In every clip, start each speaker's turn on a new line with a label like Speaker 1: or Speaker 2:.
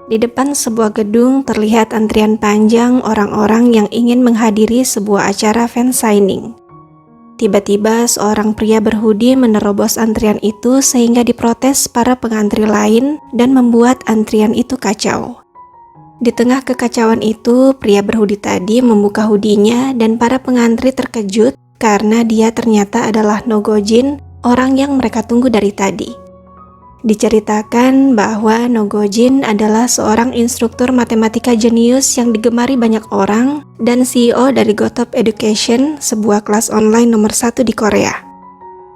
Speaker 1: Di depan sebuah gedung terlihat antrian panjang orang-orang yang ingin menghadiri sebuah acara fan signing. Tiba-tiba seorang pria berhoodie menerobos antrian itu sehingga diprotes para pengantri lain dan membuat antrian itu kacau. Di tengah kekacauan itu, pria berhoodie tadi membuka hoodie-nya dan para pengantri terkejut karena dia ternyata adalah Nogojin, orang yang mereka tunggu dari tadi. Diceritakan bahwa Nogojin adalah seorang instruktur matematika jenius yang digemari banyak orang dan CEO dari Gotop Education, sebuah kelas online nomor 1 di Korea.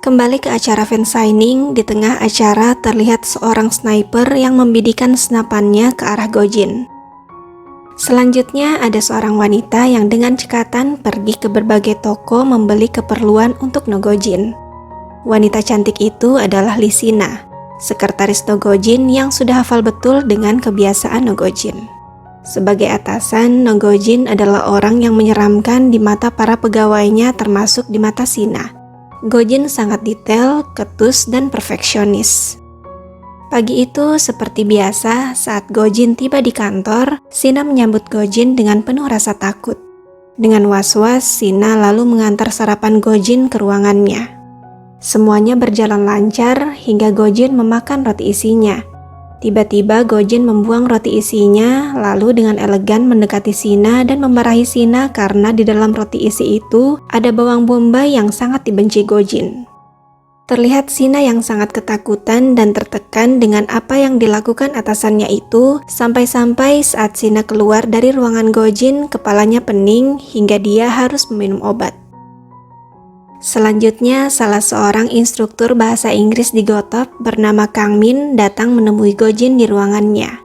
Speaker 1: Kembali ke acara fan signing, di tengah acara terlihat seorang sniper yang membidikan senapannya ke arah Gojin. Selanjutnya ada seorang wanita yang dengan cekatan pergi ke berbagai toko membeli keperluan untuk Nogojin. Wanita cantik itu adalah Lisina, sekretaris Nogojin yang sudah hafal betul dengan kebiasaan Nogojin. Sebagai atasan, Nogojin adalah orang yang menyeramkan di mata para pegawainya termasuk di mata Sina. Gojin sangat detail, ketus, dan perfeksionis. Pagi itu seperti biasa, saat Gojin tiba di kantor, Sina menyambut Gojin dengan penuh rasa takut. Dengan was-was, Sina lalu mengantar sarapan Gojin ke ruangannya. Semuanya berjalan lancar hingga Gojin memakan roti isinya. Tiba-tiba Gojin membuang roti isinya, lalu dengan elegan mendekati Sina dan memarahi Sina karena di dalam roti isi itu ada bawang bombay yang sangat dibenci Gojin. Terlihat Sina yang sangat ketakutan dan tertekan dengan apa yang dilakukan atasannya itu, sampai-sampai saat Sina keluar dari ruangan Gojin, kepalanya pening hingga dia harus meminum obat. Selanjutnya, salah seorang instruktur bahasa Inggris di Gotop bernama Kang Min datang menemui Gojin di ruangannya.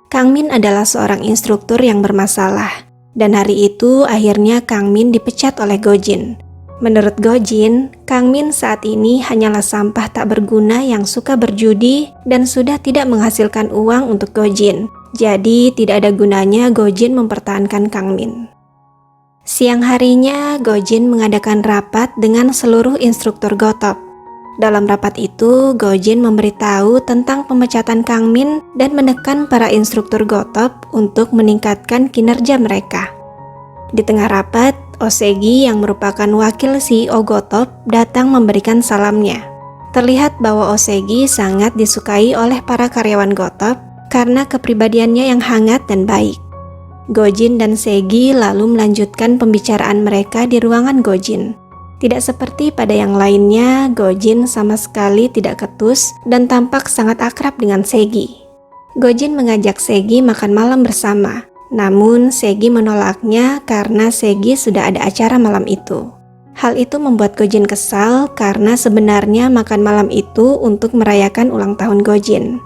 Speaker 1: Kang Min adalah seorang instruktur yang bermasalah, dan hari itu akhirnya Kang Min dipecat oleh Gojin. Menurut Gojin, Kang Min saat ini hanyalah sampah tak berguna yang suka berjudi dan sudah tidak menghasilkan uang untuk Gojin. Jadi tidak ada gunanya Gojin mempertahankan Kang Min. Siang harinya, Gojin mengadakan rapat dengan seluruh instruktur Gotop. Dalam rapat itu, Gojin memberitahu tentang pemecatan Kang Min dan menekan para instruktur Gotop untuk meningkatkan kinerja mereka. Di tengah rapat, Osegi yang merupakan wakil CEO Gotop datang memberikan salamnya. Terlihat bahwa Osegi sangat disukai oleh para karyawan Gotop karena kepribadiannya yang hangat dan baik. Gojin dan Segi lalu melanjutkan pembicaraan mereka di ruangan Gojin. Tidak seperti pada yang lainnya, Gojin sama sekali tidak ketus dan tampak sangat akrab dengan Segi. Gojin mengajak Segi makan malam bersama. Namun Segi menolaknya karena Segi sudah ada acara malam itu. Hal itu membuat Gojin kesal karena sebenarnya makan malam itu untuk merayakan ulang tahun Gojin.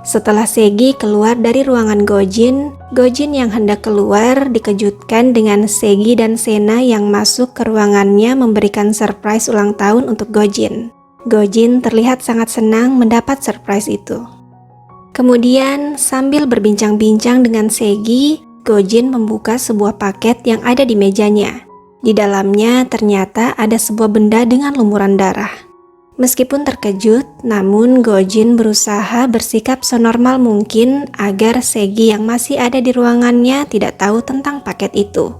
Speaker 1: Setelah Segi keluar dari ruangan Gojin, Gojin yang hendak keluar dikejutkan dengan Segi dan Sena yang masuk ke ruangannya memberikan surprise ulang tahun untuk Gojin. Gojin terlihat sangat senang mendapat surprise itu. Kemudian, sambil berbincang-bincang dengan Segi, Gojin membuka sebuah paket yang ada di mejanya. Di dalamnya ternyata ada sebuah benda dengan lumuran darah. Meskipun terkejut, namun Gojin berusaha bersikap senormal mungkin agar Segi yang masih ada di ruangannya tidak tahu tentang paket itu.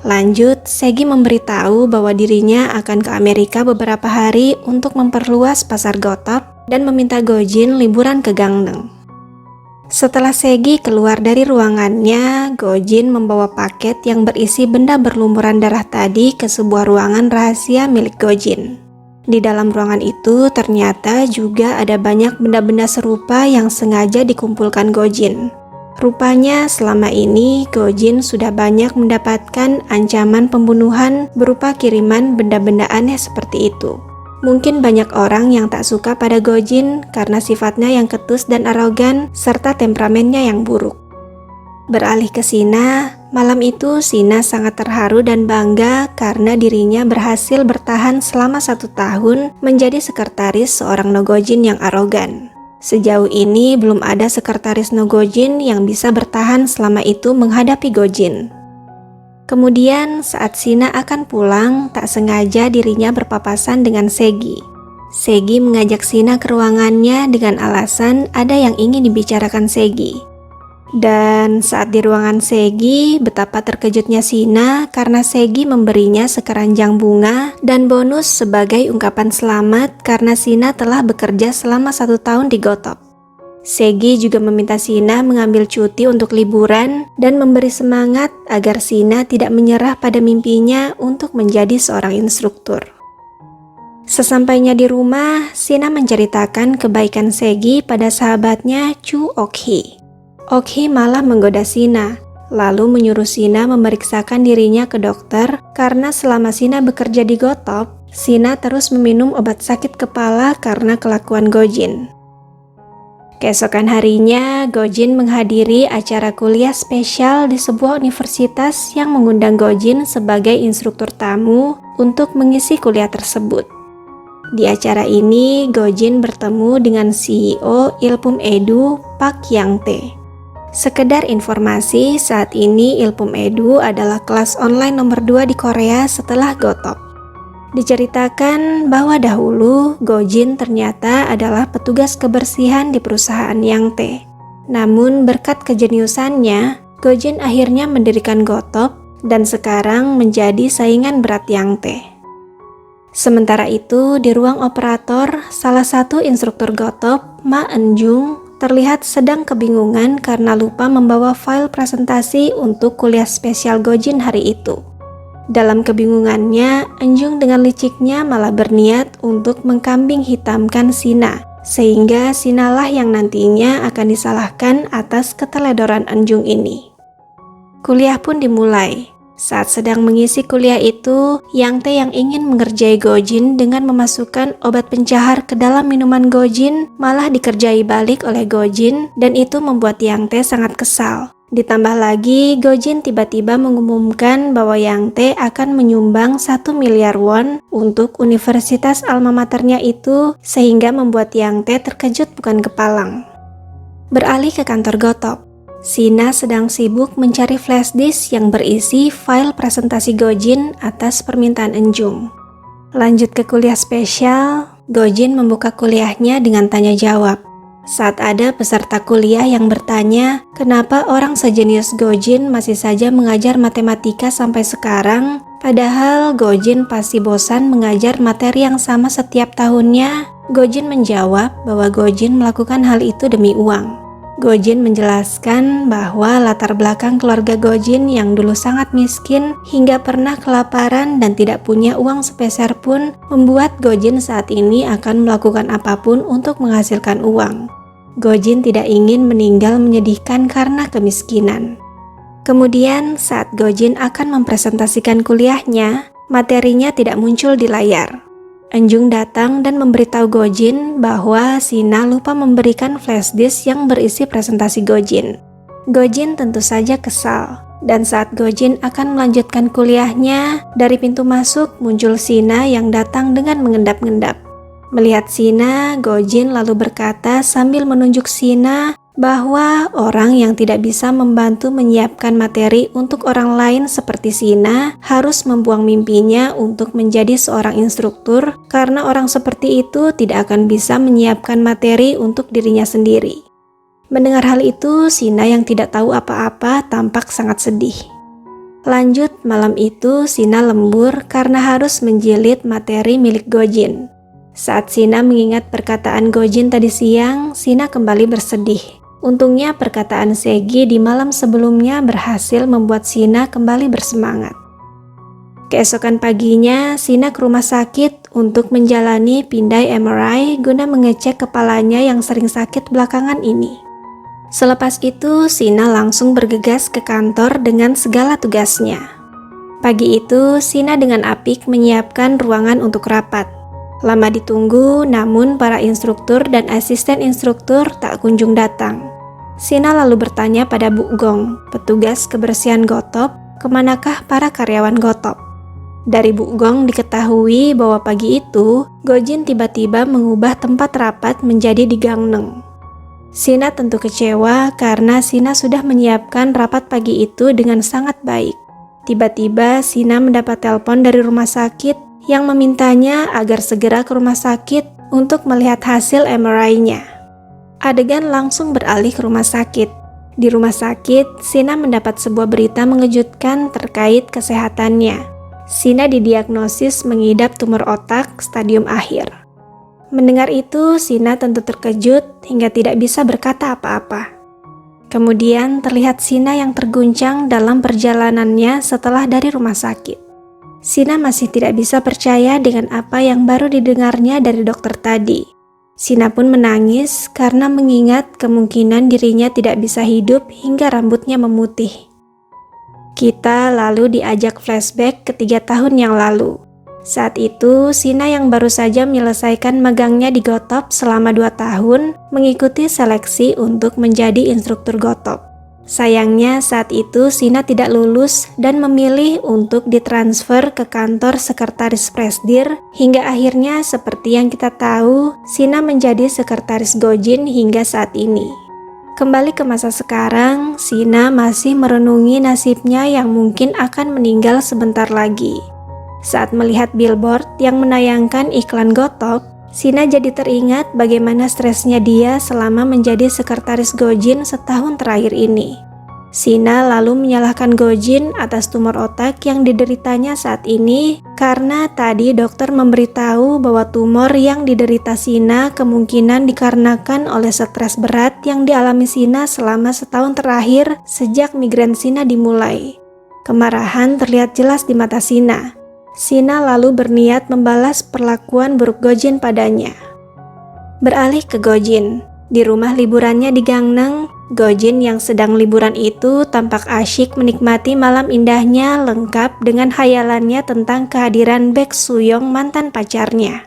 Speaker 1: Lanjut, Segi memberitahu bahwa dirinya akan ke Amerika beberapa hari untuk memperluas pasar Gotop dan meminta Gojin liburan ke Gangneung. Setelah Segi keluar dari ruangannya, Gojin membawa paket yang berisi benda berlumuran darah tadi ke sebuah ruangan rahasia milik Gojin. Di dalam ruangan itu ternyata juga ada banyak benda-benda serupa yang sengaja dikumpulkan Gojin. Rupanya selama ini Gojin sudah banyak mendapatkan ancaman pembunuhan berupa kiriman benda-benda aneh seperti itu. Mungkin banyak orang yang tak suka pada Gojin karena sifatnya yang ketus dan arogan serta temperamennya yang buruk. Beralih ke Sina, malam itu Sina sangat terharu dan bangga karena dirinya berhasil bertahan selama 1 tahun menjadi sekretaris seorang Nogojin yang arogan. Sejauh ini belum ada sekretaris Nogojin yang bisa bertahan selama itu menghadapi Gojin. Kemudian saat Sina akan pulang, tak sengaja dirinya berpapasan dengan Segi. Segi mengajak Sina ke ruangannya dengan alasan ada yang ingin dibicarakan Segi. Dan saat di ruangan Segi, betapa terkejutnya Shina karena Segi memberinya sekeranjang bunga dan bonus sebagai ungkapan selamat karena Shina telah bekerja selama 1 tahun di Gotop. Segi juga meminta Shina mengambil cuti untuk liburan dan memberi semangat agar Shina tidak menyerah pada mimpinya untuk menjadi seorang instruktur. Sesampainya di rumah, Shina menceritakan kebaikan Segi pada sahabatnya Chu Okhee. Okhee malah menggoda Shina, lalu menyuruh Shina memeriksakan dirinya ke dokter karena selama Shina bekerja di Gotop, Shina terus meminum obat sakit kepala karena kelakuan Gojin. Keesokan harinya, Gojin menghadiri acara kuliah spesial di sebuah universitas yang mengundang Gojin sebagai instruktur tamu untuk mengisi kuliah tersebut. Di acara ini, Gojin bertemu dengan CEO Ilpum Edu, Park Yang-tae. Sekedar informasi, saat ini Ilpum Edu adalah kelas online nomor 2 di Korea setelah Gotop. Diceritakan bahwa dahulu Gojin ternyata adalah petugas kebersihan di perusahaan Yang-tae. Namun berkat kejeniusannya, Gojin akhirnya mendirikan Gotop dan sekarang menjadi saingan berat Yang-tae. Sementara itu, di ruang operator, salah satu instruktur Gotop, Ma Eun-jung, terlihat sedang kebingungan karena lupa membawa file presentasi untuk kuliah spesial Gojin hari itu. Dalam kebingungannya, Eun-jung dengan liciknya malah berniat untuk mengkambing hitamkan Shina, sehingga Shina lah yang nantinya akan disalahkan atas keteledoran Eun-jung ini. Kuliah pun dimulai. Saat sedang mengisi kuliah itu, Yang-tae yang ingin mengerjai Gojin dengan memasukkan obat pencahar ke dalam minuman Gojin malah dikerjai balik oleh Gojin dan itu membuat Yang-tae sangat kesal. Ditambah lagi, Gojin tiba-tiba mengumumkan bahwa Yang-tae akan menyumbang 1 miliar won untuk universitas alma maternya itu sehingga membuat Yang-tae terkejut bukan kepalang. Beralih ke kantor Gotop. Shina sedang sibuk mencari flash disk yang berisi file presentasi Gojin atas permintaan Eun-jung. Lanjut ke kuliah spesial, Gojin membuka kuliahnya dengan tanya jawab. Saat ada peserta kuliah yang bertanya, kenapa orang sejenius Gojin masih saja mengajar matematika sampai sekarang, padahal Gojin pasti bosan mengajar materi yang sama setiap tahunnya, Gojin menjawab bahwa Gojin melakukan hal itu demi uang. Gojin menjelaskan bahwa latar belakang keluarga Gojin yang dulu sangat miskin hingga pernah kelaparan dan tidak punya uang sepeser pun membuat Gojin saat ini akan melakukan apapun untuk menghasilkan uang. Gojin tidak ingin meninggal menyedihkan karena kemiskinan. Kemudian saat Gojin akan mempresentasikan kuliahnya, materinya tidak muncul di layar. Eun-jung datang dan memberitahu Gojin bahwa Shina lupa memberikan flash disk yang berisi presentasi Gojin. Gojin tentu saja kesal, dan saat Gojin akan melanjutkan kuliahnya, dari pintu masuk muncul Shina yang datang dengan mengendap-endap. Melihat Shina, Gojin lalu berkata sambil menunjuk Shina bahwa orang yang tidak bisa membantu menyiapkan materi untuk orang lain seperti Shina harus membuang mimpinya untuk menjadi seorang instruktur karena orang seperti itu tidak akan bisa menyiapkan materi untuk dirinya sendiri. Mendengar hal itu, Shina yang tidak tahu apa-apa tampak sangat sedih. Lanjut, malam itu Shina lembur karena harus menjilid materi milik Gojin. Saat Shina mengingat perkataan Gojin tadi siang, Shina kembali bersedih. Untungnya perkataan Segi di malam sebelumnya berhasil membuat Shina kembali bersemangat. Keesokan paginya, Shina ke rumah sakit untuk menjalani pindai MRI guna mengecek kepalanya yang sering sakit belakangan ini. Selepas itu, Shina langsung bergegas ke kantor dengan segala tugasnya. Pagi itu, Shina dengan apik menyiapkan ruangan untuk rapat. Lama ditunggu, namun para instruktur dan asisten instruktur tak kunjung datang. Shina lalu bertanya pada Bu Gong, petugas kebersihan Gotop, kemanakah para karyawan Gotop. Dari Bu Gong diketahui bahwa pagi itu, Gojin tiba-tiba mengubah tempat rapat menjadi di Gangneung. Shina tentu kecewa karena Shina sudah menyiapkan rapat pagi itu dengan sangat baik. Tiba-tiba Shina mendapat telepon dari rumah sakit yang memintanya agar segera ke rumah sakit untuk melihat hasil MRI-nya. Adegan langsung beralih ke rumah sakit. Di rumah sakit, Sina mendapat sebuah berita mengejutkan terkait kesehatannya. Sina didiagnosis mengidap tumor otak stadium akhir. Mendengar itu, Sina tentu terkejut hingga tidak bisa berkata apa-apa. Kemudian terlihat Sina yang terguncang dalam perjalanannya setelah dari rumah sakit. Sina masih tidak bisa percaya dengan apa yang baru didengarnya dari dokter tadi. Sina pun menangis karena mengingat kemungkinan dirinya tidak bisa hidup hingga rambutnya memutih. Kita lalu diajak flashback ke 3 tahun yang lalu. Saat itu, Sina yang baru saja menyelesaikan magangnya di Gotop selama 2 tahun mengikuti seleksi untuk menjadi instruktur Gotop. Sayangnya saat itu Sina tidak lulus dan memilih untuk ditransfer ke kantor sekretaris Presdir hingga akhirnya seperti yang kita tahu, Sina menjadi sekretaris Gojin hingga saat ini. Kembali ke masa sekarang, Sina masih merenungi nasibnya yang mungkin akan meninggal sebentar lagi. Saat melihat billboard yang menayangkan iklan Gotop, Sina jadi teringat bagaimana stresnya dia selama menjadi sekretaris Gojin setahun terakhir ini. Sina lalu menyalahkan Gojin atas tumor otak yang dideritanya saat ini karena tadi dokter memberitahu bahwa tumor yang diderita Sina kemungkinan dikarenakan oleh stres berat yang dialami Sina selama setahun terakhir sejak migrain Sina dimulai. Kemarahan terlihat jelas di mata Sina. Sina lalu berniat membalas perlakuan buruk Gojin padanya. Beralih ke Gojin. Di rumah liburannya di Gangnam, Gojin yang sedang liburan itu tampak asyik menikmati malam indahnya lengkap dengan khayalannya tentang kehadiran Baek Suyong mantan pacarnya.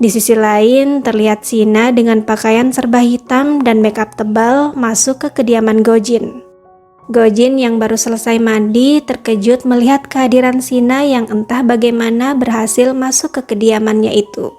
Speaker 1: Di sisi lain, terlihat Sina dengan pakaian serba hitam dan makeup tebal masuk ke kediaman Gojin. Gojin yang baru selesai mandi terkejut melihat kehadiran Sina yang entah bagaimana berhasil masuk ke kediamannya itu.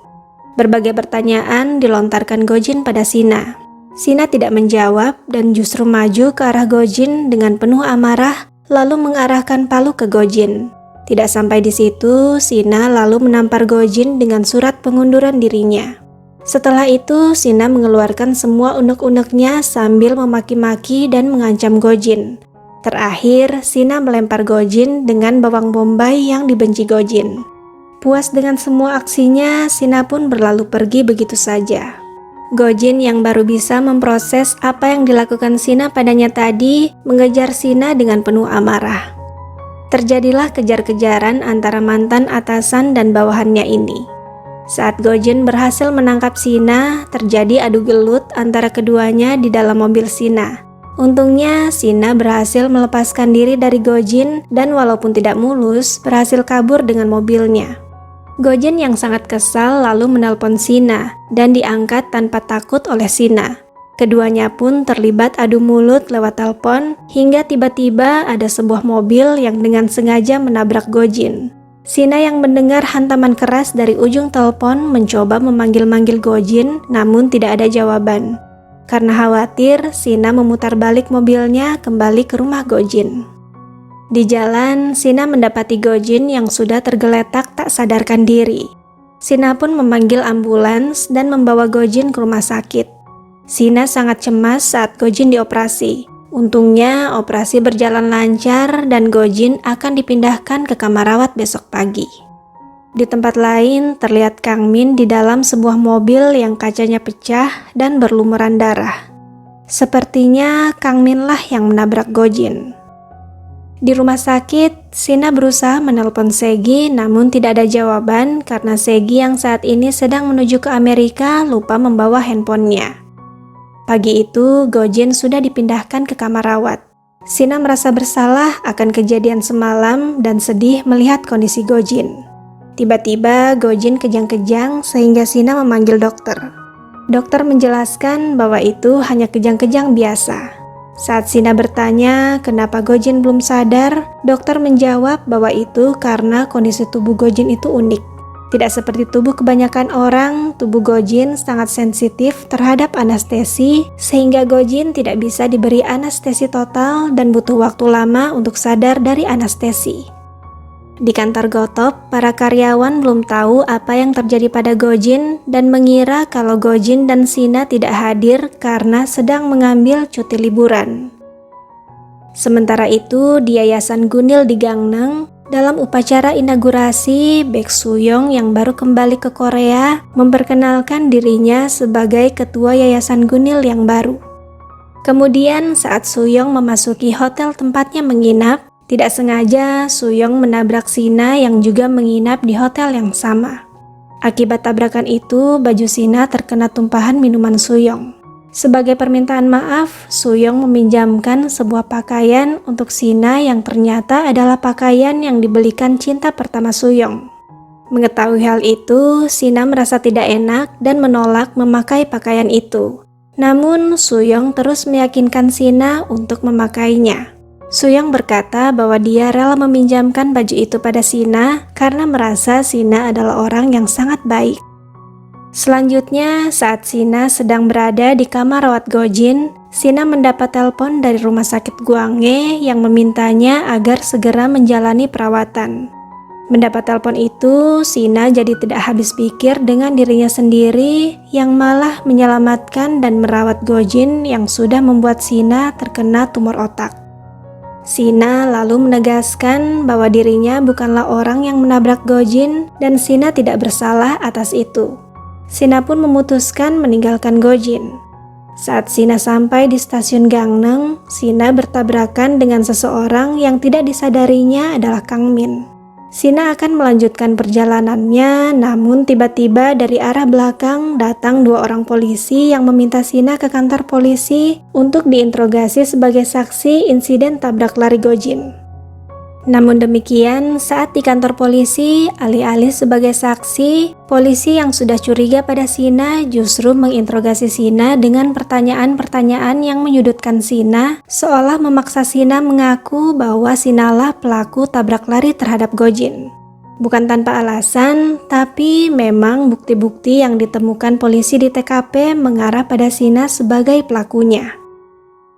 Speaker 1: Berbagai pertanyaan dilontarkan Gojin pada Sina. Sina tidak menjawab dan justru maju ke arah Gojin dengan penuh amarah lalu mengarahkan palu ke Gojin. Tidak sampai di situ, Sina lalu menampar Gojin dengan surat pengunduran dirinya. Setelah itu, Sina mengeluarkan semua unek-uneknya sambil memaki-maki dan mengancam Gojin. Terakhir, Sina melempar Gojin dengan bawang bombay yang dibenci Gojin. Puas dengan semua aksinya, Sina pun berlalu pergi begitu saja. Gojin yang baru bisa memproses apa yang dilakukan Sina padanya tadi, mengejar Sina dengan penuh amarah. Terjadilah kejar-kejaran antara mantan atasan dan bawahannya ini. Saat Gojin berhasil menangkap Sina, terjadi adu gelut antara keduanya di dalam mobil Sina. Untungnya, Sina berhasil melepaskan diri dari Gojin dan walaupun tidak mulus, berhasil kabur dengan mobilnya. Gojin yang sangat kesal lalu menelpon Sina dan diangkat tanpa takut oleh Sina. Keduanya pun terlibat adu mulut lewat telepon hingga tiba-tiba ada sebuah mobil yang dengan sengaja menabrak Gojin. Sina yang mendengar hantaman keras dari ujung telepon mencoba memanggil-manggil Gojin namun tidak ada jawaban. Karena khawatir, Sina memutar balik mobilnya kembali ke rumah Gojin. Di jalan, Sina mendapati Gojin yang sudah tergeletak tak sadarkan diri. Sina pun memanggil ambulans dan membawa Gojin ke rumah sakit. Sina sangat cemas saat Gojin dioperasi. Untungnya operasi berjalan lancar dan Gojin akan dipindahkan ke kamar rawat besok pagi. Di tempat lain terlihat Kang Min di dalam sebuah mobil yang kacanya pecah dan berlumuran darah. Sepertinya Kang Min lah yang menabrak Gojin. Di rumah sakit, Sina berusaha menelpon Segi namun tidak ada jawaban karena Segi yang saat ini sedang menuju ke Amerika lupa membawa handphonenya. Pagi itu, Gojin sudah dipindahkan ke kamar rawat. Sina merasa bersalah akan kejadian semalam dan sedih melihat kondisi Gojin. Tiba-tiba, Gojin kejang-kejang sehingga Sina memanggil dokter. Dokter menjelaskan bahwa itu hanya kejang-kejang biasa. Saat Sina bertanya kenapa Gojin belum sadar, dokter menjawab bahwa itu karena kondisi tubuh Gojin itu unik. Tidak seperti tubuh kebanyakan orang, tubuh Gojin sangat sensitif terhadap anestesi sehingga Gojin tidak bisa diberi anestesi total dan butuh waktu lama untuk sadar dari anestesi. Di kantor Gotop, para karyawan belum tahu apa yang terjadi pada Gojin dan mengira kalau Gojin dan Sina tidak hadir karena sedang mengambil cuti liburan. Sementara itu, di Yayasan Gunil di Gangneung, dalam upacara inaugurasi, Baek Soo-young yang baru kembali ke Korea memperkenalkan dirinya sebagai ketua Yayasan Gunil yang baru. Kemudian saat Soo-young memasuki hotel tempatnya menginap, tidak sengaja Soo-young menabrak Sina yang juga menginap di hotel yang sama. Akibat tabrakan itu, baju Sina terkena tumpahan minuman Soo-young. Sebagai permintaan maaf, Soo-young meminjamkan sebuah pakaian untuk Sina yang ternyata adalah pakaian yang dibelikan cinta pertama Soo-young. Mengetahui hal itu, Sina merasa tidak enak dan menolak memakai pakaian itu. Namun, Soo-young terus meyakinkan Sina untuk memakainya. Soo-young berkata bahwa dia rela meminjamkan baju itu pada Sina karena merasa Sina adalah orang yang sangat baik. Selanjutnya, saat Sina sedang berada di kamar rawat Gojin, Sina mendapat telepon dari rumah sakit Gwange yang memintanya agar segera menjalani perawatan. Mendapat telepon itu, Sina jadi tidak habis pikir dengan dirinya sendiri yang malah menyelamatkan dan merawat Gojin yang sudah membuat Sina terkena tumor otak. Sina lalu menegaskan bahwa dirinya bukanlah orang yang menabrak Gojin dan Sina tidak bersalah atas itu. Sina pun memutuskan meninggalkan Gojin. Saat Sina sampai di stasiun Gangneung, Sina bertabrakan dengan seseorang yang tidak disadarinya adalah Kang Min. Sina akan melanjutkan perjalanannya, namun tiba-tiba dari arah belakang datang 2 orang polisi yang meminta Sina ke kantor polisi untuk diinterogasi sebagai saksi insiden tabrak lari Gojin. Namun demikian, saat di kantor polisi, alih-alih sebagai saksi, polisi yang sudah curiga pada Sina justru menginterogasi Sina dengan pertanyaan-pertanyaan yang menyudutkan Sina, seolah memaksa Sina mengaku bahwa Sinalah pelaku tabrak lari terhadap Gojin. Bukan tanpa alasan, tapi memang bukti-bukti yang ditemukan polisi di TKP mengarah pada Sina sebagai pelakunya.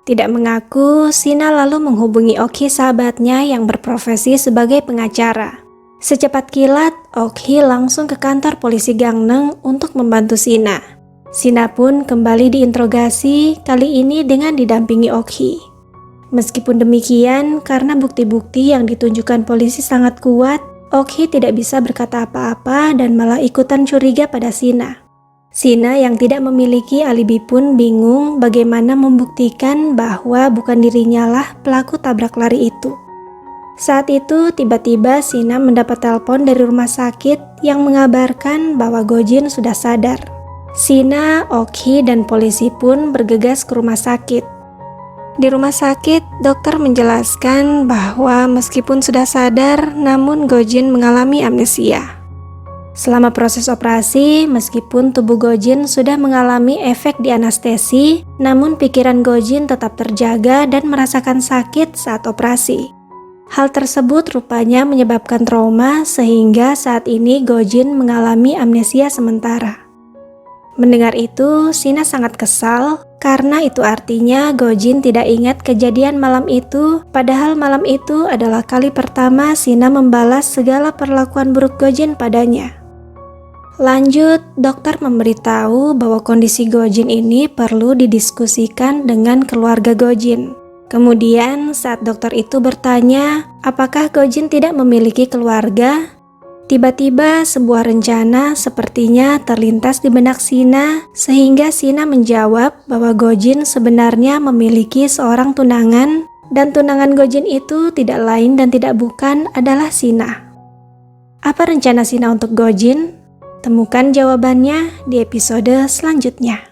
Speaker 1: Tidak mengaku, Sina lalu menghubungi Ok-hee sahabatnya yang berprofesi sebagai pengacara. Secepat kilat, Ok-hee langsung ke kantor polisi Gangneung untuk membantu Sina. Sina pun kembali diinterogasi, kali ini dengan didampingi Ok-hee. Meskipun demikian, karena bukti-bukti yang ditunjukkan polisi sangat kuat, Ok-hee tidak bisa berkata apa-apa dan malah ikutan curiga pada Sina. Sina yang tidak memiliki alibi pun bingung bagaimana membuktikan bahwa bukan dirinya lah pelaku tabrak lari itu. Saat itu tiba-tiba Sina mendapat telepon dari rumah sakit yang mengabarkan bahwa Gojin sudah sadar. Sina, Ok-hee, dan polisi pun bergegas ke rumah sakit. Di rumah sakit, dokter menjelaskan bahwa meskipun sudah sadar, namun Gojin mengalami amnesia. Selama proses operasi, meskipun tubuh Gojin sudah mengalami efek di anestesi, namun pikiran Gojin tetap terjaga dan merasakan sakit saat operasi. Hal tersebut rupanya menyebabkan trauma sehingga saat ini Gojin mengalami amnesia sementara. Mendengar itu, Sina sangat kesal karena itu artinya Gojin tidak ingat kejadian malam itu, padahal malam itu adalah kali pertama Sina membalas segala perlakuan buruk Gojin padanya. Lanjut, dokter memberitahu bahwa kondisi Gojin ini perlu didiskusikan dengan keluarga Gojin. Kemudian saat dokter itu bertanya, apakah Gojin tidak memiliki keluarga? Tiba-tiba sebuah rencana sepertinya terlintas di benak Sina, sehingga Sina menjawab bahwa Gojin sebenarnya memiliki seorang tunangan, dan tunangan Gojin itu tidak lain dan tidak bukan adalah Sina. Apa rencana Sina untuk Gojin? Temukan jawabannya di episode selanjutnya.